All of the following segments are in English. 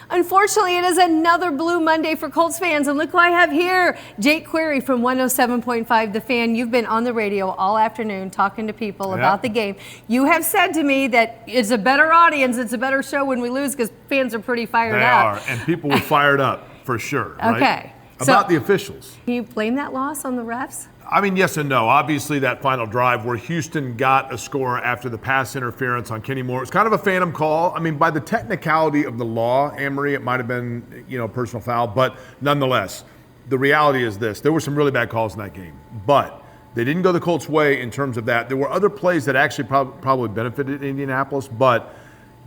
Unfortunately, it is another Blue Monday for Colts fans, and look who I have here. Jake Query from 107.5 The Fan. You've been on the radio all afternoon talking to people about the game. You have said to me that it's a better audience, it's a better show when we lose because fans are pretty fired up. They are, and people were fired up for sure. Right? Okay. About the officials. Can you blame that loss on the refs? I mean, yes and no. Obviously, that final drive where Houston got a score after the pass interference on Kenny Moore, it's kind of a phantom call. I mean, by the technicality of the law, Anne Marie, it might have been, a personal foul, but nonetheless, the reality is this. There were some really bad calls in that game, but they didn't go the Colts' way in terms of that. There were other plays that actually probably benefited Indianapolis, but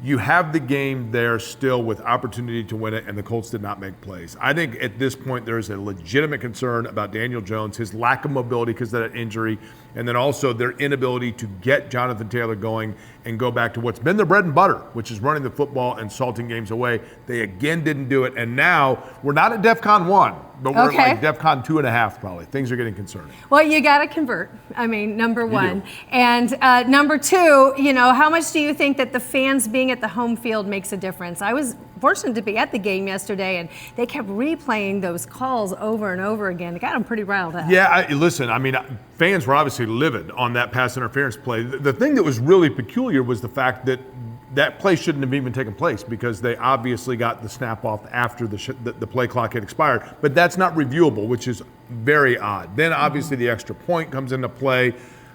you have the game there still with opportunity to win it, and the Colts did not make plays. I think at this point there's a legitimate concern about Daniel Jones, his lack of mobility because of that injury, and then also their inability to get Jonathan Taylor going and go back to what's been their bread and butter, which is running the football and salting games away. They again didn't do it, and now we're not at DEFCON 1, but we're at like DEFCON 2.5 probably. Things are getting concerning. Well, you got to convert. I mean, number one. And number two, how much do you think that the fans being at the home field makes a difference? I was fortunate to be at the game yesterday, and they kept replaying those calls over and over again. It got them pretty riled up. Yeah, listen, I mean, fans were obviously livid on that pass interference play. The thing that was really peculiar was the fact that that play shouldn't have even taken place because they obviously got the snap off after the play clock had expired. But that's not reviewable, which is very odd. Then obviously the extra point comes into play.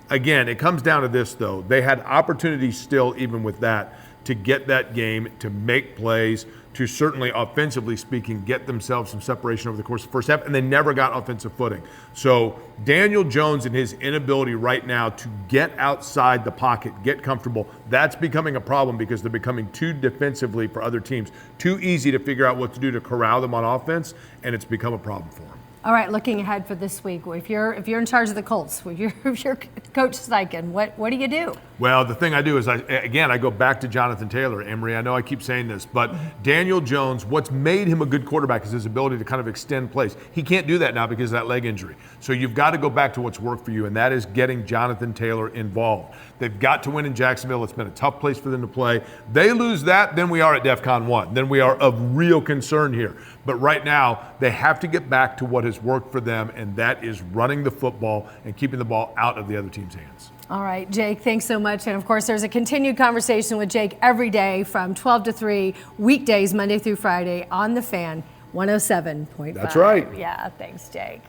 Again, it comes down to this, though. They had opportunities still, even with that, to get that game, to make plays, to certainly, offensively speaking, get themselves some separation over the course of the first half, and they never got offensive footing. So Daniel Jones and his inability right now to get outside the pocket, get comfortable, that's becoming a problem because they're becoming too defensively for other teams, too easy to figure out what to do to corral them on offense, and it's become a problem for them. All right, looking ahead for this week, if you're in charge of the Colts, if you're Coach Steichen, what do you do? Well, the thing I do is, I go back to Jonathan Taylor. Emery, I know I keep saying this, but Daniel Jones, what's made him a good quarterback is his ability to kind of extend plays. He can't do that now because of that leg injury. So you've got to go back to what's worked for you, and that is getting Jonathan Taylor involved. They've got to win in Jacksonville. It's been a tough place for them to play. They lose that, then we are at DEFCON 1. Then we are of real concern here. But right now, they have to get back to what has worked for them, and that is running the football and keeping the ball out of the other team's hands. All right, Jake, thanks so much. And, of course, there's a continued conversation with Jake every day from 12 to 3, weekdays, Monday through Friday, on The Fan, 107.5. That's right. Yeah, thanks, Jake.